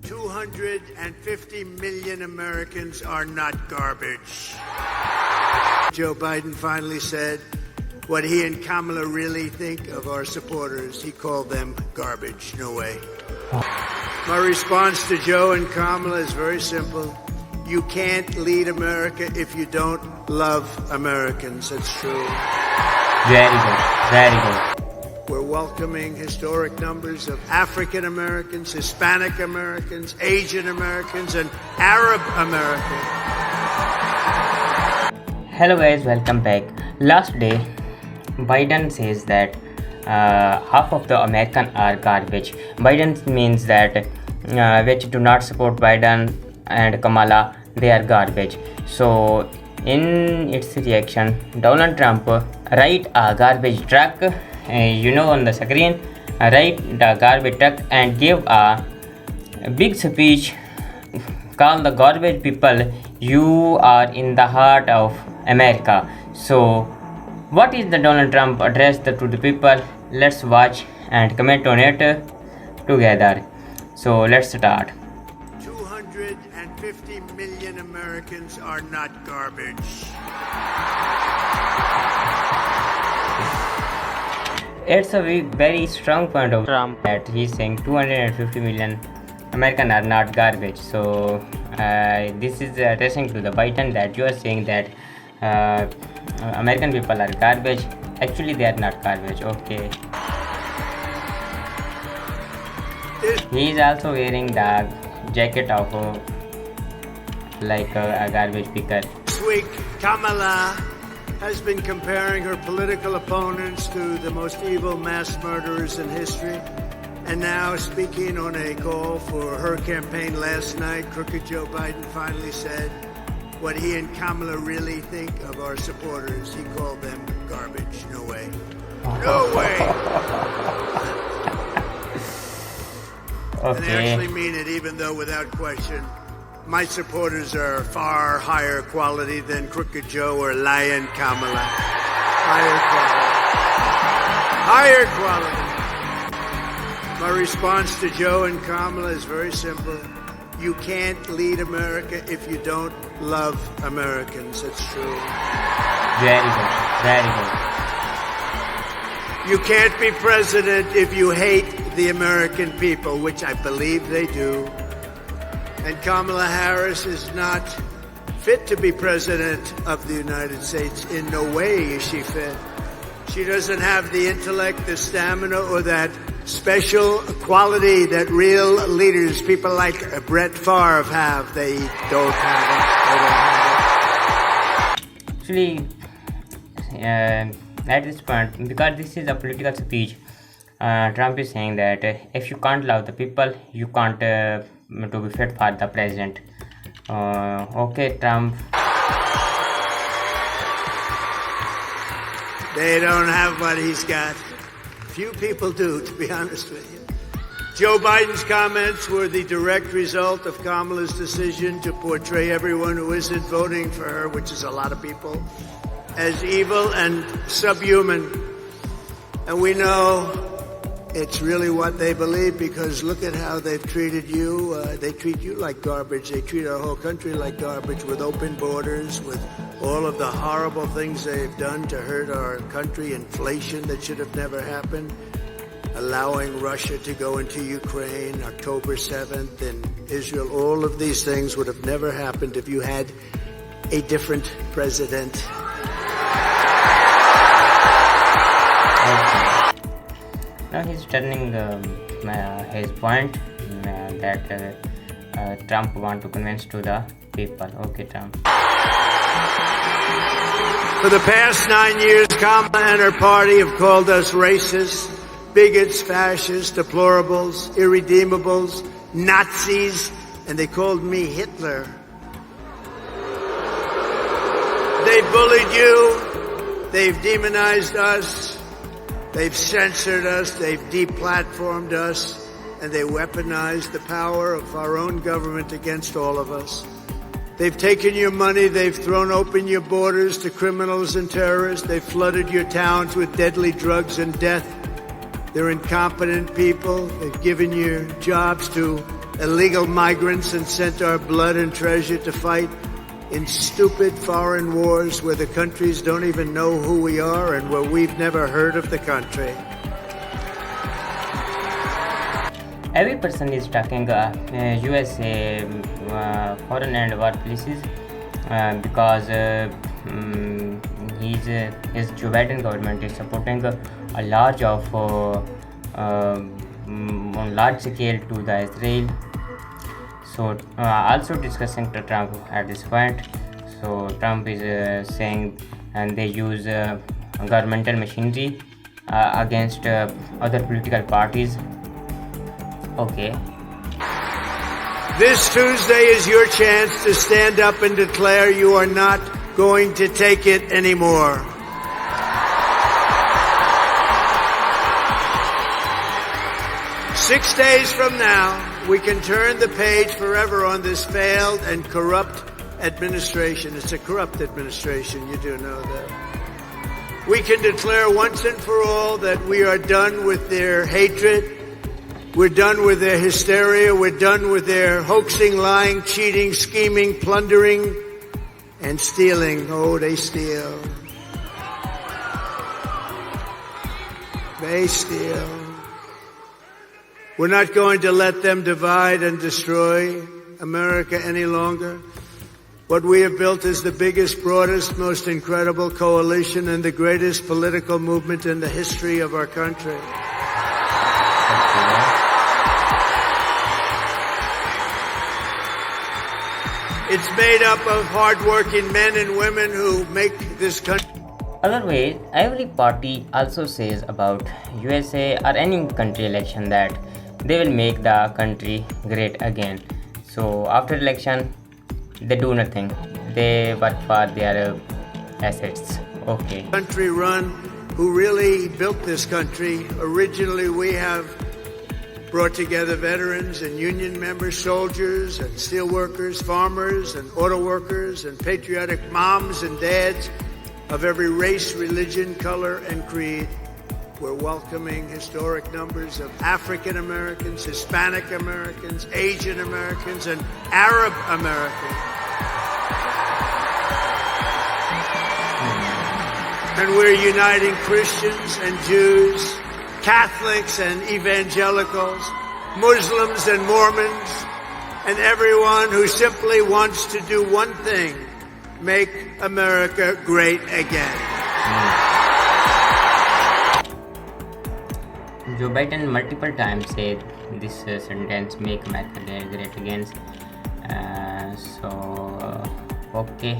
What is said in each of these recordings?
250 million Americans are not garbage. Joe Biden finally said what he and Kamala really think of our supporters. He called them garbage. No way. My response to Joe and Kamala is very simple. You can't lead America if you don't love Americans. That's true. Very good. Very good. We're welcoming historic numbers of African Americans, Hispanic Americans, Asian Americans, and Arab Americans. Hello guys, welcome back. Last day, Biden says that half of the American are garbage. Biden means that which do not support Biden and Kamala, they are garbage. So in its reaction, Donald Trump write a garbage truck, on the screen, write the garbage truck and give a big speech, call the garbage people, you are in the heart of America. So what is the Donald Trump address to the people? Let's watch and comment on it together. So let's start. 250 million Americans are not garbage. It's a very strong point of Trump that he's saying 250 million Americans are not garbage. So this is addressing to the Biden that you are saying that American people are garbage. Actually, they are not garbage. Okay. He is also wearing the jacket of like a garbage picker. This week, Kamala has been comparing her political opponents to the most evil mass murderers in history. And now, speaking on a call for her campaign last night, crooked Joe Biden finally said what he and Kamala really think of our supporters. He called them garbage. No way. No way! Okay. And they actually mean it, even though without question, my supporters are far higher quality than Crooked Joe or Lion Kamala. Higher quality. Higher quality. My response to Joe and Kamala is very simple. You can't lead America if you don't love Americans. That's true. Very good. Very good. You can't be president if you hate the American people, which I believe they do. And Kamala Harris is not fit to be president of the United States. In no way is she fit. She doesn't have the intellect, the stamina, or that special quality that real leaders, people like Brett Favre have. They don't have it. They don't have it. Actually, at this point, because this is a political speech, Trump is saying that if you can't love the people, you can't to be fit for the president. Okay, Trump. They don't have what he's got. Few people do, to be honest with you. Joe Biden's comments were the direct result of Kamala's decision to portray everyone who isn't voting for her, which is a lot of people, as evil and subhuman. And we know it's really what they believe, because look at how they've treated you. They treat you like garbage. They treat our whole country like garbage, with open borders, with all of the horrible things they've done to hurt our country, inflation that should have never happened, allowing Russia to go into Ukraine, October 7th, and Israel. All of these things would have never happened if you had a different president. Okay. Now he's turning his point that Trump want to convince to the people. Okay, Trump. For the past 9 years, Kamala and her party have called us racists, bigots, fascists, deplorables, irredeemables, Nazis, and they called me Hitler. They bullied you. They've demonized us. They've censored us. They've deplatformed us. And they weaponized the power of our own government against all of us. They've taken your money. They've thrown open your borders to criminals and terrorists. They've flooded your towns with deadly drugs and death. They're incompetent people. They've given your jobs to illegal migrants and sent our blood and treasure to fight in stupid foreign wars where the countries don't even know who we are and where we've never heard of the country. Every person is talking USA foreign and war policies because his Joe Biden government is supporting a large on large scale to the Israel. So also discussing to Trump at this point. So Trump is saying and they use governmental machinery against other political parties. Okay. This Tuesday is your chance to stand up and declare you are not going to take it anymore. Six days from now, we can turn the page forever on this failed and corrupt administration. It's a corrupt administration, you do know that. We can declare once and for all that we are done with their hatred. We're done with their hysteria. We're done with their hoaxing, lying, cheating, scheming, plundering, and stealing. Oh, they steal. They steal. We're not going to let them divide and destroy America any longer. What we have built is the biggest, broadest, most incredible coalition and the greatest political movement in the history of our country. It's made up of hardworking men and women who make this country. Otherwise, every party also says about USA or any country election that they will make the country great again. So after election, they do nothing. They work for their assets. Okay. Country run who really built this country. Originally, we have brought together veterans and union members, soldiers and steel workers, farmers and auto workers and patriotic moms and dads of every race, religion, color, and creed. We're welcoming historic numbers of African Americans, Hispanic Americans, Asian Americans, and Arab Americans. And we're uniting Christians and Jews, Catholics and evangelicals, Muslims and Mormons, and everyone who simply wants to do one thing: make America great again. Joe Biden multiple times said this sentence, make America great again. Okay.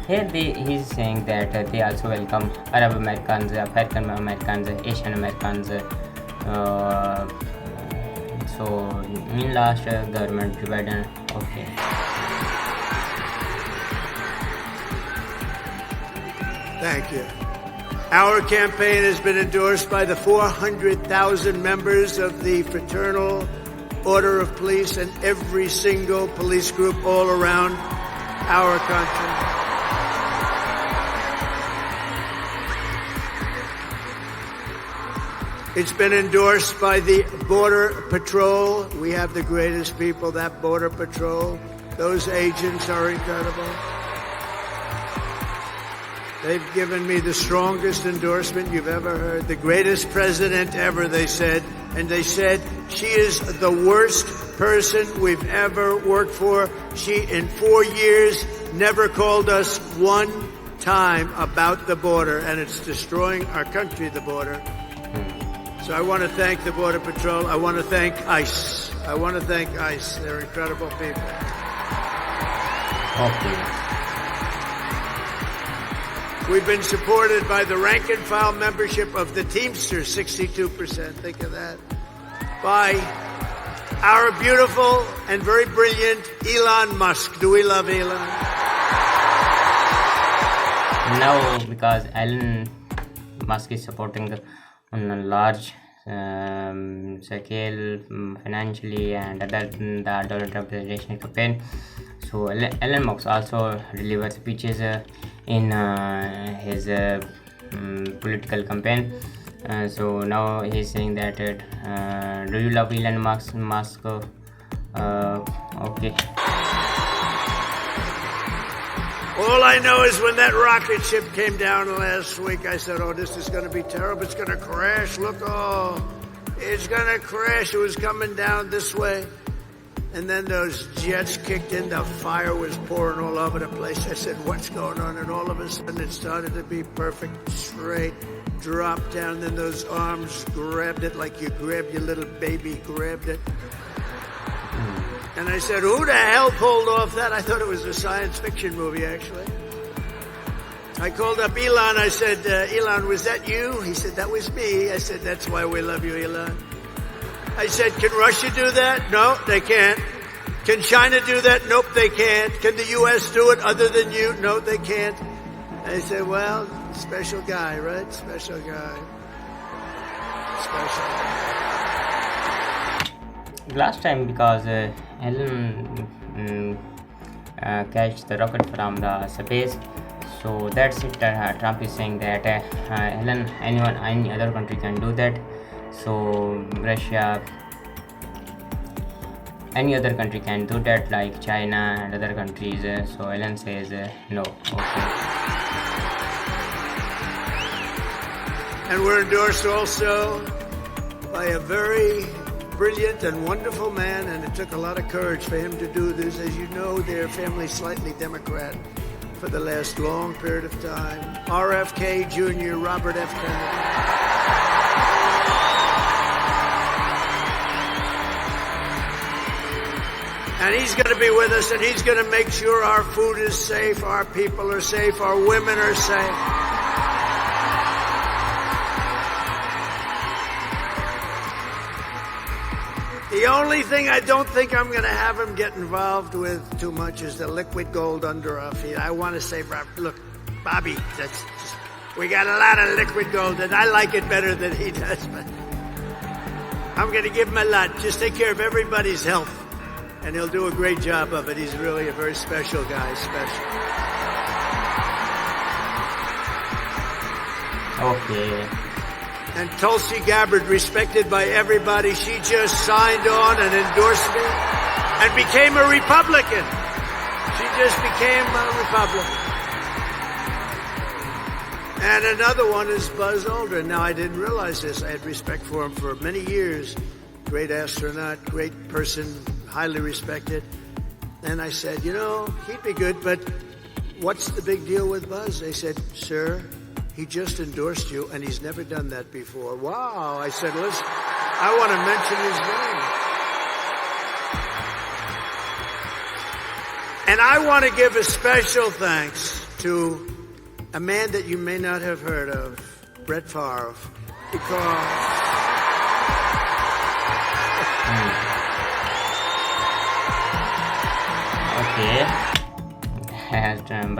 Here he's saying that they also welcome Arab Americans, African Americans, Asian Americans. So in last government Joe Biden. Okay. Thank you. Our campaign has been endorsed by the 400,000 members of the Fraternal Order of Police and every single police group all around our country. It's been endorsed by the Border Patrol. We have the greatest people, that Border Patrol. Those agents are incredible. They've given me the strongest endorsement you've ever heard. The greatest president ever, they said. And they said, she is the worst person we've ever worked for. She, in 4 years, never called us one time about the border. And it's destroying our country, the border. So I want to thank the Border Patrol. I want to thank ICE. I want to thank ICE. They're incredible people. Okay. We've been supported by the rank and file membership of the Teamsters, 62%. Think of that. By our beautiful and very brilliant Elon Musk. Do we love Elon? No, because Elon Musk is supporting on a large scale financially and other the Donald Trump presidential campaign. So Elon Musk also delivers speeches in his political campaign. So now he's saying that do you love Elon Musk? Okay. All I know is when that rocket ship came down last week, I said, oh, this is going to be terrible. It's going to crash. Look, oh, it's going to crash. It was coming down this way. And then those jets kicked in. The fire was pouring all over the place. I said, what's going on? And all of a sudden it started to be perfect, straight, dropped down. Then those arms grabbed it like you grabbed your little baby, grabbed it. And I said, who the hell pulled off that? I thought it was a science fiction movie, actually. I called up Elon. I said, Elon, was that you? He said, that was me. I said, that's why we love you, Elon. I said, can Russia do that? No, they can't. Can China do that? Nope, they can't. Can the U.S. do it other than you? No, they can't. I said, well, special guy, right? Special guy. Special. Last time, because Elon catch the rocket from the space, so that's it. Trump is saying that any other country can do that. So Russia, any other country can do that, like China and other countries. So Elon says no. Okay. And we're endorsed also by a very brilliant and wonderful man, and it took a lot of courage for him to do this. As you know, their family's slightly Democrat for the last long period of time. RFK Jr., Robert F. Kennedy. And he's going to be with us, and he's going to make sure our food is safe, our people are safe, our women are safe. The only thing I don't think I'm going to have him get involved with too much is the liquid gold under our feet. I want to say, look, Bobby, we got a lot of liquid gold, and I like it better than he does, but I'm going to give him a lot. Just take care of everybody's health, and he'll do a great job of it. He's really a very special guy, Okay. And Tulsi Gabbard, respected by everybody, she just signed on an endorsement and became a Republican. She just became a Republican. And another one is Buzz Aldrin. Now, I didn't realize this. I had respect for him for many years. Great astronaut, great person, highly respected. And I said, you know, he'd be good, but what's the big deal with Buzz? They said, sir, he just endorsed you, and he's never done that before. Wow. I said, listen, I want to mention his name. And I want to give a special thanks to a man that you may not have heard of, Brett Favre, because... Okay. As Trump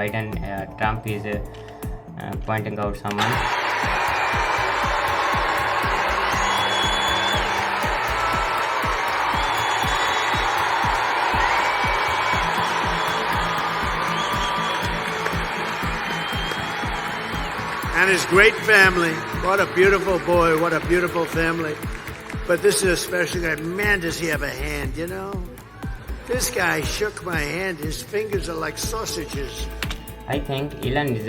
is pointing out someone. And his great family. What a beautiful boy. What a beautiful family. But this is a special guy. Man, does he have a hand, you know? This guy shook my hand. His fingers are like sausages. I think Elon is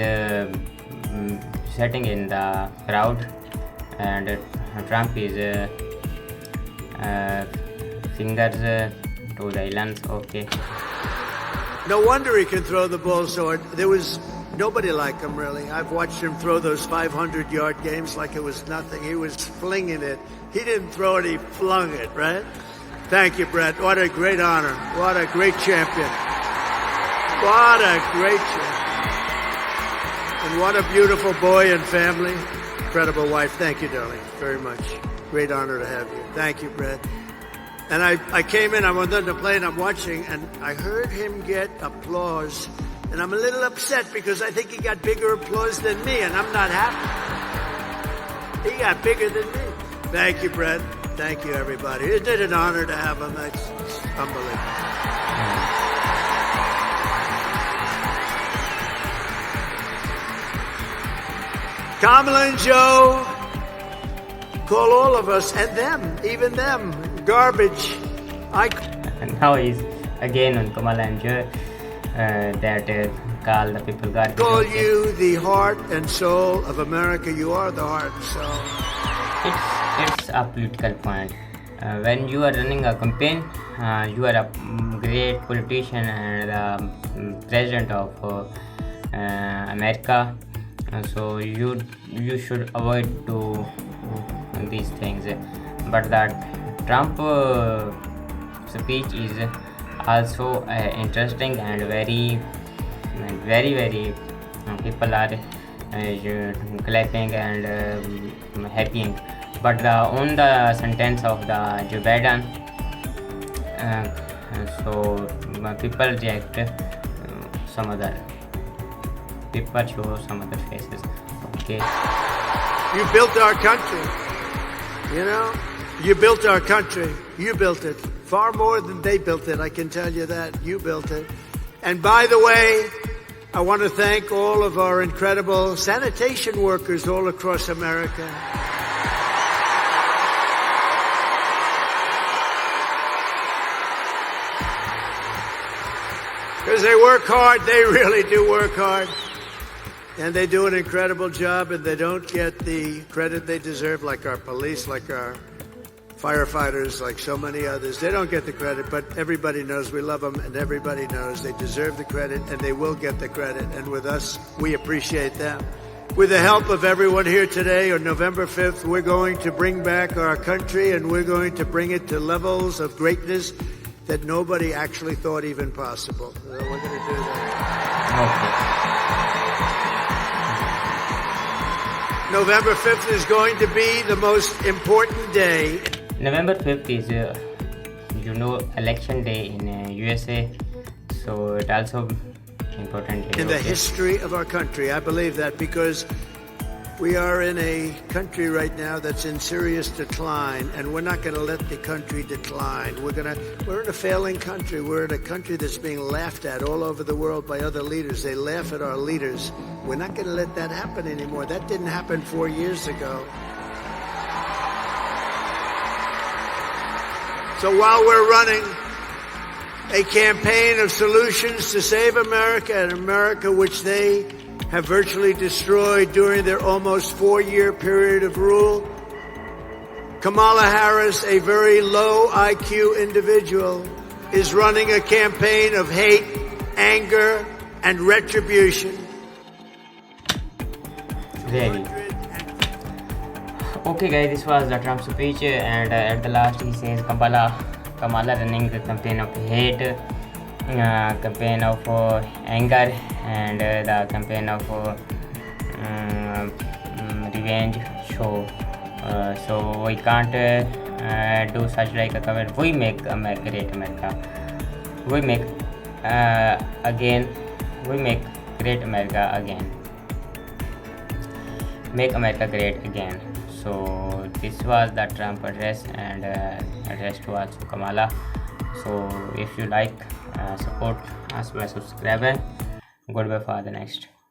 sitting in the crowd, and Trump is fingers to the Elon's. Okay. No wonder he can throw the ball so hard. There was nobody like him, really. I've watched him throw those 500-yard games like it was nothing. He was flinging it. He didn't throw it, he flung it, right? Thank you, Brett. What a great honor. What a great champion. What a great champion. And what a beautiful boy and family. Incredible wife. Thank you, darling, very much. Great honor to have you. Thank you, Brett. And I came in, I went on the plane, I'm watching, and I heard him get applause. And I'm a little upset because I think he got bigger applause than me, and I'm not happy. He got bigger than me. Thank you, Brett. Thank you, everybody. Isn't it an honor to have him? That's unbelievable. Kamala and Joe, call all of us and them, even them, garbage. And now he's again on Kamala and Joe that call the people garbage. Call you the heart and soul of America. You are the heart and soul. It's a political point. When you are running a campaign, you are a great politician and president of America. So you should avoid to these things. But that Trump speech is also interesting and very people are clapping and happy. But on the sentence of the Joe Biden, so people reject some other. People show some other faces. Okay. You built our country. You know, you built our country. You built it far more than they built it. I can tell you that. You built it. And by the way, I want to thank all of our incredible sanitation workers all across America. Because they work hard. They really do work hard. And they do an incredible job, and they don't get the credit they deserve, like our police, like our firefighters, like so many others. They don't get the credit, but everybody knows we love them, and everybody knows they deserve the credit, and they will get the credit. And with us, we appreciate them. With the help of everyone here today, on November 5th, we're going to bring back our country, and we're going to bring it to levels of greatness that nobody actually thought even possible. So we're going to do that. Okay. November 5th is going to be the most important day. November 5th is, election day in USA. So it also important day. In the history of our country, I believe that, because we are in a country right now that's in serious decline, and we're not going to let the country decline. We're in a failing country. We're in a country that's being laughed at all over the world by other leaders. They laugh at our leaders. We're not going to let that happen anymore. That didn't happen 4 years ago. So while we're running a campaign of solutions to save America, and America which they have virtually destroyed during their almost 4-year period of rule, Kamala Harris, a very low IQ individual, is running a campaign of hate, anger, and retribution. Really. Okay guys, this was the Trump speech, and at the last he says Kamala running the campaign of hate, campaign of anger, and the campaign of revenge show. So we can't do such like a cover. We make great America. We make great America again. Make America great again. So this was the Trump address, and address to also Kamala. So if you like, support us by subscribing. Goodbye for the next.